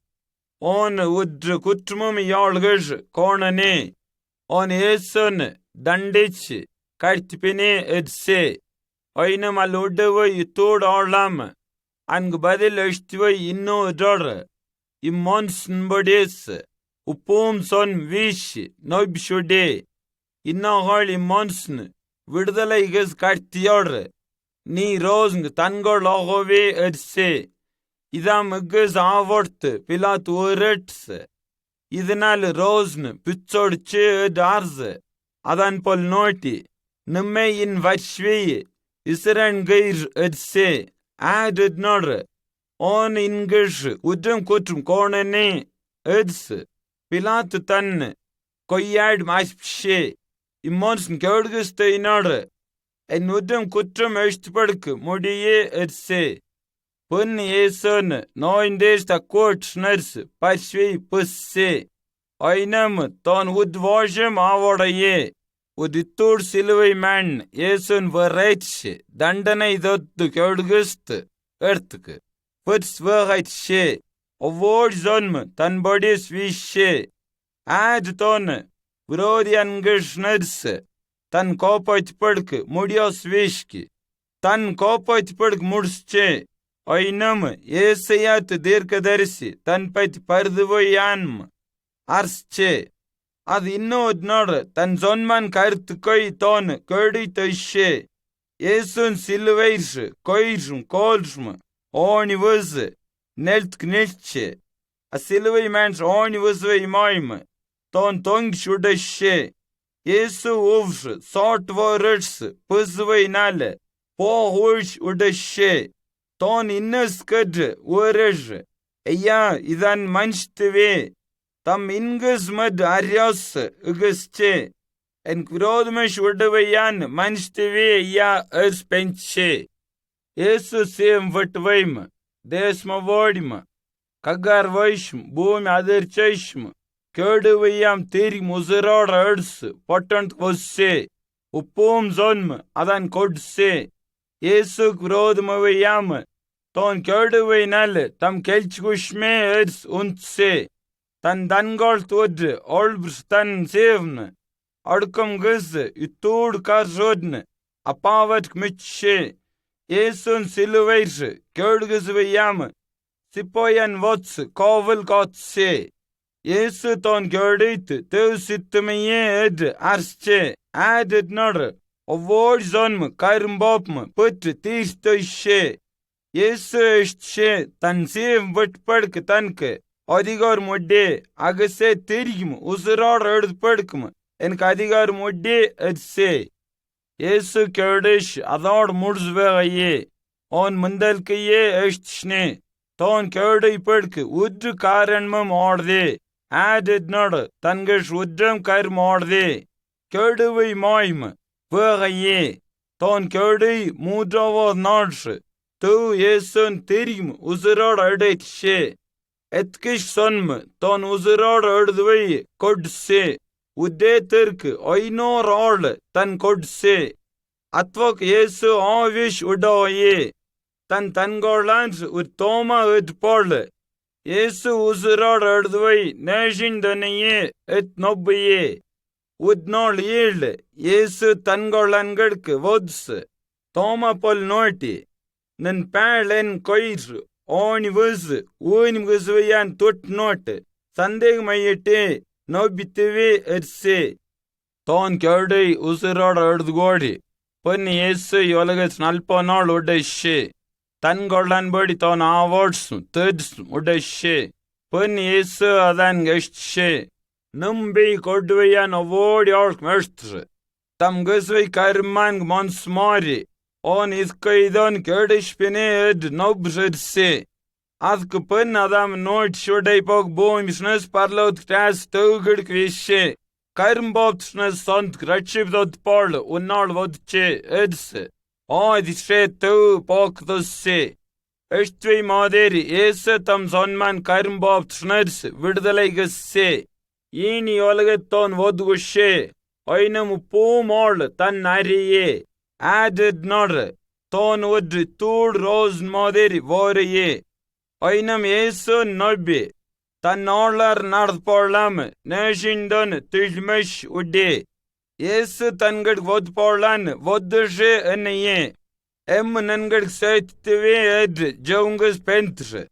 On wood kutmum yalgish cornane. On Yesun dandich kartpine edse. Ainam aludaway toad arlam. Ang badil eshtway inno dor. Immons nbades. Upum son wish nobshude. Inna hall immonsn. Vidalai gas kartior. Ni rozng tangor lagove edse. Idam guz avort pilat urets. Idnal rozn putsodche edarz. Adan pol noti. Numme in vashwe. Isran geir edse. Added nor. On ingish udum kutrum kornene edse. Pilat tan. Koyad maspshe. Immonsn kjordguste inor. En udum kutrum östpadk mudiye edse. Pun Yesun noindes ta kortsners pasvi pusse. Ainam ton udvajam avadaye. Uditur silvai man Yesun verreitsche. Dandanai dottu kjordgust ertk. Puts verreitsche. Ovod zonm tan bodis vische. Ad ton vrodian gishners. Tan kopait padk mudios vishki. Tan kopait padk mursche. Ainam Yesayat dirkadarisi tan pait parduvoyanm. Arsche. Ad innod nor tan zonman kart koi ton kurdi taishe. Yesun silveirs koirsm kolsm. Oni vuz. Nelt knilche. A silvei mans oni vuzve imaim. Ton tong shudashe. Yesu uvs sort words puzvai nale. Po hush udashe. Ton innes kad uraj. Eya idan manchtve. Tam ingus mad aryas ugusche. En krodmesh udavayan manchtve ya erspenche. Yesu sem vatvaim. Desma vodima. Kagar vaishm. Boom adircheshm. Körduvayam tiri muzerad erds potant kosse. Upum zonm adan kodse. Yesu krodmavayam. Ton körduvay tam kelchgushme erds untse. Tan dangol tud olbrs tan sevn. Adukam gız ütud karzodn. Apavat kmitşe. Yesun siluveyr. Gördüz ve yam. Sipoyan vats kavul katse. Yesu ton gördüt. Tev sittmeye ed arsçe. Adet nar. Ovor zonm karmbapm. Put tirstoşe. Yesu işçe. Tansiv vıtpırk tank. Adigar modde. Agase tirgim. Uzrar ördpırkm. Enk adigar modde edse. Yesu kördeş adar murzveye. On mındalkeye eştşne. Ton körde pırk. Udr karanmam orde. Adet nar. Tangaş udram karm orde. Körde vay maym. Vagaye. Ton körde mudrava narş. Tu Yesun tirgim. Uzrar ördetşe. Etkiş sonm. Ton uzrar ördvey kodse. Udde Türk oynor all tan kodse. Atvok Yesu avish udaye. Tan tangorlans utoma udpol. Yesu uzrar erdvay nejin danaye et nobye. Udnol yield. Yesu tangorlangirk vods. Toma pol noti. Nen palen koir. Oni vuz. Unim guzvayan tut not. Sandeg mayete. No bitve erse. Ton körde uzrar erdgodi. Pun Yesu yolagat nalpanal udeshe. Tan gorlan body ton awards thirds udeshe. Pun Yesu adan gestshe. Numbi kodvayan award york mestre. Tam gusvay karmang monsmari. On iskaidon kördish pine ed nobzerse. Azk pun adam noit shodai pok boimsnes parlaut ktas tugud kvishe. Karmbopsnes sant gratship dot parl unnal vodche edse. Dishe tu pok dusse. Eshtvi maderi ese tam sonman karmbopsnes viddalegesse. Yini olagaton vodgushe. Oinam po mol tan nariye. Added nor. Ton wood tood rose maderi warye. Oinam Yesu nobbe. Tan norlar nardporlam. Nashindon tilmesh ude. Yesu tangad vodporlan vodushe anaye. Nangad saitve ed jaungus pentre.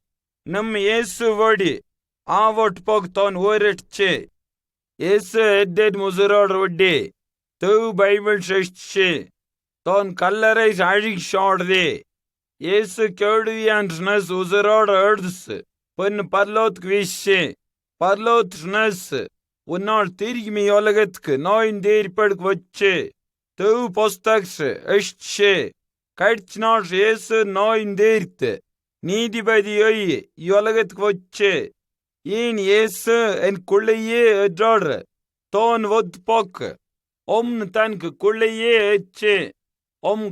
Nam Yesu vodi. Avot pok ton woretche. Yesu edded muzurod ude. Tu Bible sheshe. Ton kallarais adik shorde. Yesu kördiyansnas uzarod erds. Pun parlot kvishe. Parlot snas. Unnal tirgmi yolagatk noin derpadk vache. Tu postaks eshtche. Kaitchnash Yesu noin dert. Nidibadi yoy yolagatk vache. Yin Yesu en kulleye edrar. Ton vodpok. Tank kulleye etche.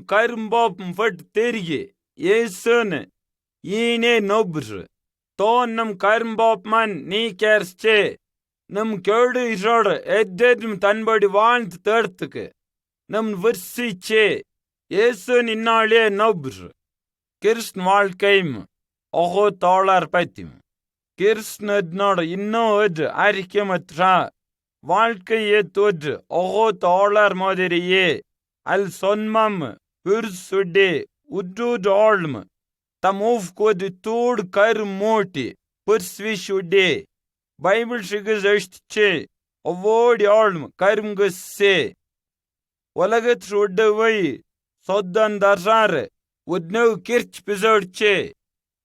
Karmbop mfat terge. Yesun. Yine nobr. Ton nam karmbop man ni kersche. Nam körde isor eddedm tanbadi want tertke. Nam versi che. Yesun innale nobr. Kirst malkeim. Oho talar patim. Kirst nednod inno ed arikemattra. Valke tod. Oho talar maderiye. Al sonmam. Pursude. Udud olm. Tamov kod tod kar moti. Pursvishude. Bible shigas eshtche. Avod olm karm gusse. Olagat shodavai. Soddan darsar. Udno kirch pizorche.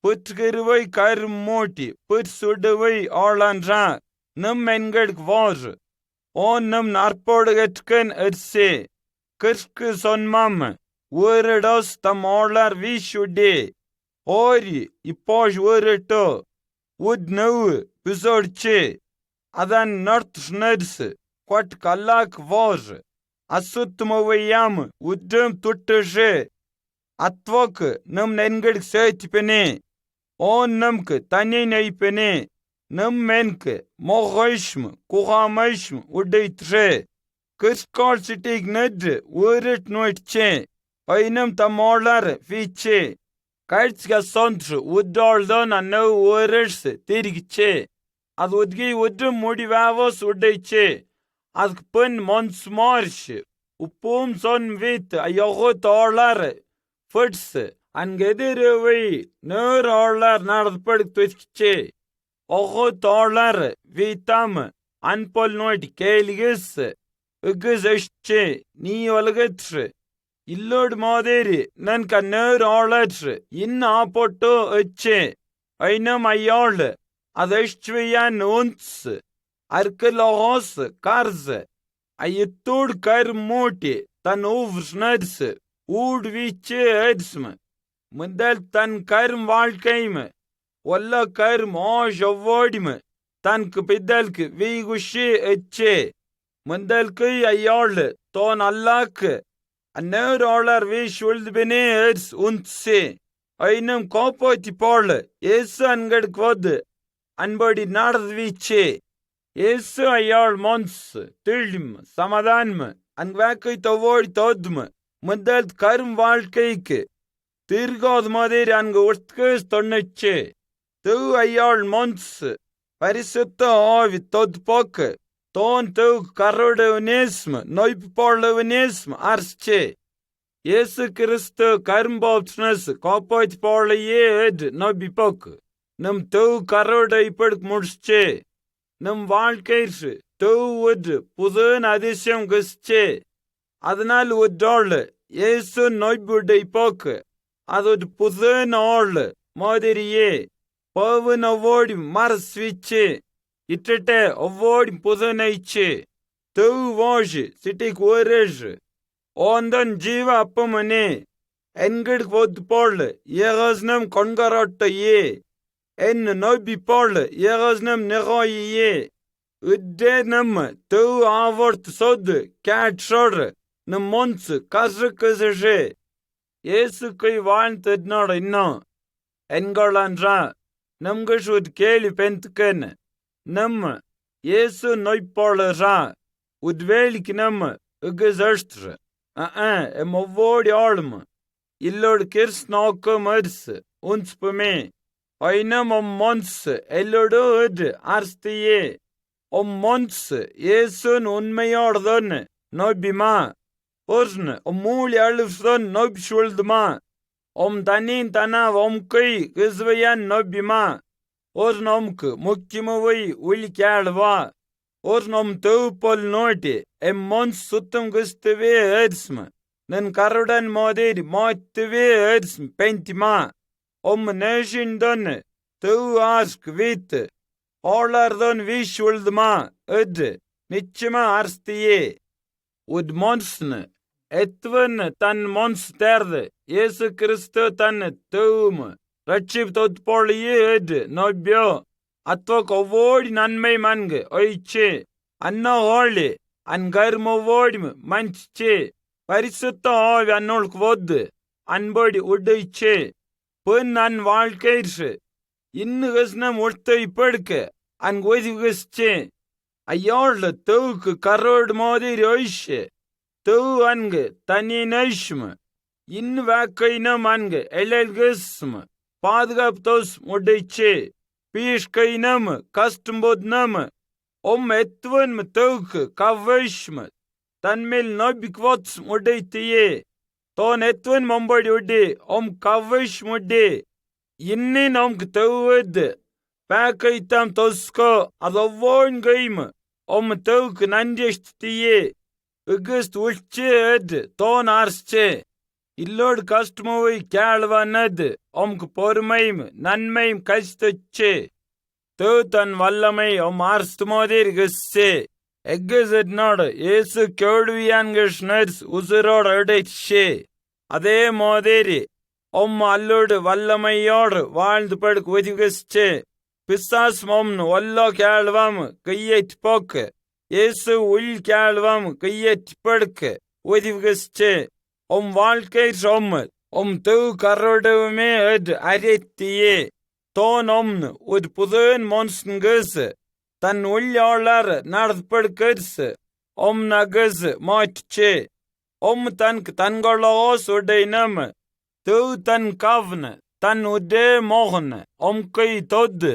Putkirvai karm moti. Pursudavai olanra. Nam engad kvar. On nam narpodagatkan erse. Kirk sonmam. Wordus tamolar vishude. Ori ipoj wordto. Would know pizorche. Adan north sneds. Quat kalak was. Asutmovayam woodum tutteje. Atvok num nenged search pene. On numk tani naipene. Num menk mohoishm kuhamishm udaitre. Kiskal sitig ned word noit che. Oinum tamolar fiche. Kaitska sondr woodaldon and no words tirgiche. Ad woodgi woodum modivavos udaiche. அதுக்கு பின் மொன்ஸ் Marsh உப்பும் சொன் வீத்து ஐயோ தோழர் fudge அங்கெதிரவை நேர் ஆளார் நடப்படுத்து ஓஹோ தோழர் வீத்தாம் அன்பொல் naughty கேலிகஸ் எஸ்சே நீ ஒலகற்று இல்லோடு மாதிரி நன்க நேர் ஆளற்று ஆப்போட்டோ எச்சே ஐனம் ஐயாள் அதெஷ்வியான் ஒன்ஸ் அர்க்கலோஸ் கார்ஸ் ஐயத்தோடு கர் மூட்டி தன் ஊவ்ஸ்னர்ஸ் ஊடு வீச்சு எட்ஸ்ம முதல் தன் கரும் வாழ்க்கைம ஒல்ல கரும் ஓஷவோடிம தனக்கு பிதல்க்கு வீகுஷி எச்சே முதல்க்கு ஐயாள் தோன் அல்லாக்கு அந்நேர் ஆளர் வீஷ் உள்துபினே எட்ஸ் உன்சே ஐனம் கோப்போத்தி போல ஏசு அன்கடுக்கு வது அன்படி நடந்து வீச்சே ஏசு ஐயாள் மொன்ஸ் திழ்ம் சமாதான்ம அங் வேக்கை தவோடி தோதும முதல் கரும் வாழ்க்கைக்கு தீர்காது மாதிரி அங்கு உட்கு தொன்னச்சே தூ ஐயாள் மொன்ஸ் பரிசுத்த ஆவி தொத் போக்கு தோன் தூ கரோடவனேஸ்ம நொய்ப்பு போடவனேஸ்ம அர்ச்சே இயேசு கிறிஸ்து கரும்பாப்ஸ்னஸ் கோப்பாய்ச்சி போலையே எட் நொய்பி போக்கு நம் தூ கரோட இப்படிக்கு முடிச்சே நம் வாழ்க்கை தூ உட் புதுன் அதிசயம் கிஸ்சே அதனால் உட்டாள் இயேசு நொய்புடை போக்கு அது புதுன் ஆள் மாதிரியே பவுன் ஒவ்வோடி மரஸ்விச்சு இட்டே ஒவ்வோடி புதுனைச்சு தூ வாஷ் சிட்டிக்கு ஒரேஷ் ஓந்தன் ஜீவ அப்பமனே என்கிட்ட ஒத்து போல் ஏகஸ்னம் கொண்கராட்டையே என் நொய்பி போல் ஏகஸ்னம் நிகோயே இட்டே நம்ம தூ ஆவர்த்து சொத்து கேட் சொல்ற நம் மொன்ஸ் கசு ஏசுக்கை வாழ்ந்ததுனோட இன்னும் என்கொள்ளன்றா நம்கு கேள்வி பெந்துக்கன்னு நம்ம ஏசு நொய்ப்போளரா உத்வேலிக்கு நம்ம உகஸ்ட்ரு எம் ஒவ்வோடி ஆளும் இல்லோடு கிர்ஸ் நோக்க மர்ஸ் உன்ஸ்புமே ஐனம் ஒம் மொன்ஸ் எல்லோடு இடு அர்ஸ்தியே ஒம் மொன்ஸ் ஏசுன் உண்மையோடதொன்னு நொய்பிமா ஒர்ஸ்னு ஒம் மூலி அழுஃப்தொன் நொய்ப் சுழ்துமா ஒம் தனீன் தனா ஒம்கை கிஸ்வையான் நொய்பிமா ஒரு நொம்க்கு முக்கியமுவை உளி கேளுவா ஒரு நொம் தெவுப்பொல் நோட்டி எம் மொன்ஸ் சுத்தம் கிஸ்துவே எர்ஸ்ம நன் கருடன் மோதேரி மோத்துவே எர்ஸ்ம பெந்திமா ஒம் நேஷின் தொன்னு தெவு ஆஸ்க் வீத்து ஓளார்தொன் வீஷ் உள்துமா எட் நிச்சயமா அர்ஸ்தியே உட் மொன்ஸ்னு எத்வன் தன் மொன்ஸ் தேர்து இயேசு கிறிஸ்து தன் தெவும் ரட்சிப் தொத்போலியே எட் நொய்பியோ அத்வக் ஒவ்வோடி நன்மை மன்கு ஒய்ச்சே அன்னோ ஹோளி அன் கர்மோவோடி மஞ்ச்சே பரிசுத்த ஆவி அன்னோளுக்கு ஒத்து அன்படி உடைச்சே பொன் அன் வாழ்க்கைச்சு இன்னு கஸ்னம் உடுத்த இப்படுக்க அன் ஒய்து கஸ்ச்சே ஐயாள் தெவுக்கு கரோடு மாதிரி ஒய்ஷே தெவு அன்கு தனி நைஷ்ம இன்னு வேக்கைனம் அன்கு எல்எல் கஸ்ம பாதுகாப்பு தோஸ் உடைச்சே பீஷ்கை நம்ம கஷ்டம் போது நம்ம ஒம் எத்துவன் தெவுக்கு கவ்வைஷ்ம தன்மேல் நொய்பிக் வத்ஸ் உடைத்தியே தோன் எத்துவன் மொம்படி உடி ஒம் கவ்வைஷ் முடி இன்னின் ஒம்க்கு தெவுவது பேக்கை தாம் தொஸ்கோ அது ஒவ்வோன் கைம ஒம் தெவுக்கு நன்றியே இகஸ்ட் உள்ச்சே எது தோன் ஆர்ச்சே இல்லோடு கஷ்டமோவை கேள்வனது ஒம்க்கு பொறுமையும் நன்மையும் கஷ்டச்சே தூ தன் வல்லமை ஒம் ஆர்ஸ்து மோதீர் கஸ்ஸே எக்கசட்னோடு ஏசு கேள்வியான் கிருஷ்ணர்ஸ் உசுரோடு அடைச்சே அதே மோதேரி ஒம் அல்லோடு வல்லமையோடு வாழ்ந்து படுக்கு ஒதுகஸ்சே பிசாஸ் ஒம்னு ஒல்லோ கேள்வாம் கையெட் போக்கு ஏசு உள் கேள்வாம் கையெட் படுக்கு ஒதுகஸ்சே ஒம் வாழ்க்கை சொம்மல் ஒம் தெவு கரோடவுமே எட் அரைத்தியே தோன் ஒம்னு ஒரு புதன் மொன்ஸ்ங்கஸ் தன் உள்ளாளர் நடப்படுக்கர்ஸ் ஒம் நகஸ் மாட்சே ஒம் தன்க்கு தன்கொள்ளோஸ் உடை நம்ம தெவு தன் கவ்ன தன் உடே மோகன ஒம் கை தொத்து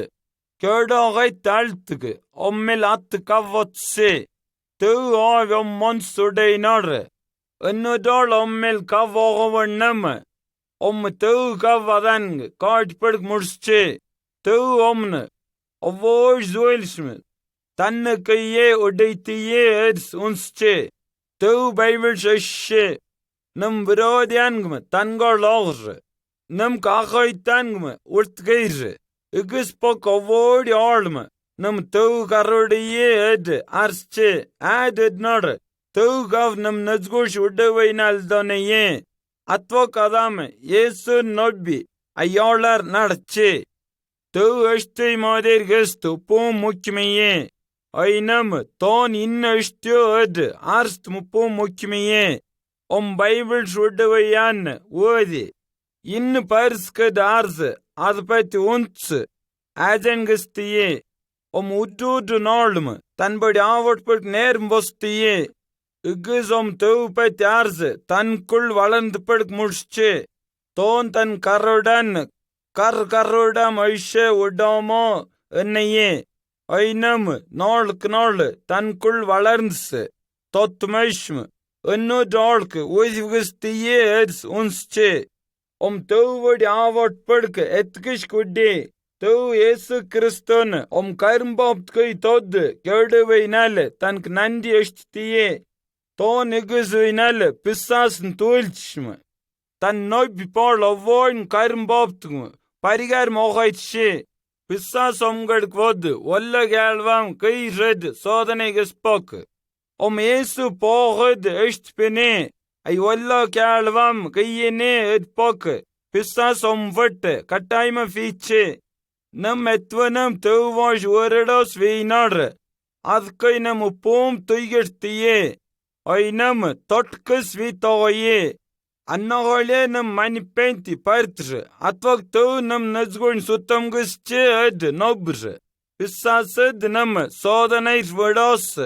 கேடோகை தாழ்த்துக்கு ஒம்மில் அத்து கவ்வொத்சே Teu av om monsuday nare. Annodal ommel kavavan nama. Teu kavadan kaatpad mursche. Teu omne. Avoj zoilsme. Tanne kaye odaytiye eds unsche. Teu Bible shashe. Nam virodyangme tangar lagre. Nam kakaitanggme urtgeire. Igis pok avod yarlme. Nam teu karodiye ed arsche ad nare. Teu gav nam nazgush udawainal doneye. Atwa kadame Yesu nobbi ayarlar narche. Teu ashte mader gestu pum mukmeye. Aynam ton inna ashtyo ed arst mupum mukmeye. Bible udawayan wodi. In persked arze adpati unts. Azengastiye. Udud nolm tanbadi avotput nerm bostiye. Igis teu pet arze tankul valandpad mursche. Ton tan karodan karodam aishe udamo ennaye. Aynam nol tankul valarns. Totmeshm. Enno dalk uzvigastiye eds unsche. Teu vodi avotpadk etkish kudde. Teu Yesu Kriston karmbaptkai tod kerdevainale tank nandi eshtiye. Ton igusvainale pissasn tulchme. Tan nobi par avoin karmbaptgme. Parigar mogaitshe. Pissas omgad kvod walla galvam kai red sodane gespok. Yesu pogod eshtpene. Ay walla galvam kayene edpok. Pissas vat kataima fiche. Nam etvanam teu voj warados veinar. Adkai nam upom tuigertiye. Aynam totkus vitoye. Annagole nam manipenti partre. Atvak teu nam nazgun sutam gusche ed nobr. Pissased nam sodanais vados.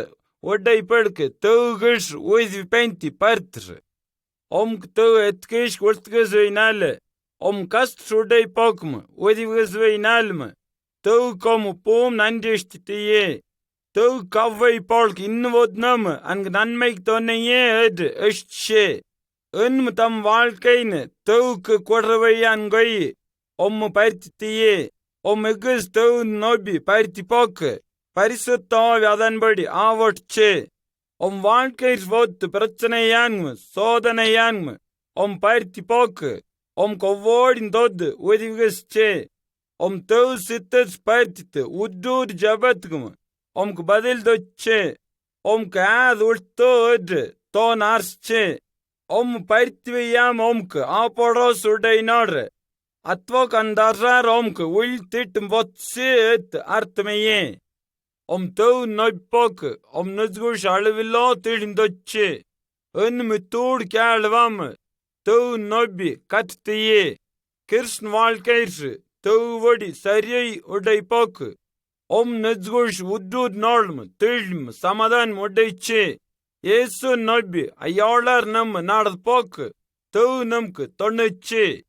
Wadai padke teu gush uizvipenti partre. Teu etkish kurtgus veinale. Kast sudai pokm, uizvgasveinalme. Teu pom nandishtiye. Teu kavai polk invodnam ang nanmeik toneye ed eshtshe. Tam valkaine teu kodavayan goi. Partitiye. Igis teu nobi partipok. Parisutta vyadanbadi avotche. Valkais vod prachanayanme, sodanayanme. Partipok. Kovodin dod uizvgasche. Teu sittas partite uddud jabatgme. Badil doche. Kaad urto ed ton arsche. Partiviyam aporos udainar. Atvok andarar ultit votse et artmeye. Teu noipok. Nazgush alvilo tidin doche. Mitud kalvam. Teu nobi kattiye. Kirsten valkair. Teu vodi sariyai udaipok. Nazgush uddud nolm tilm samadan udaiche. Yesu nobi ayarlar nam nadpok. Teu namk tonneche.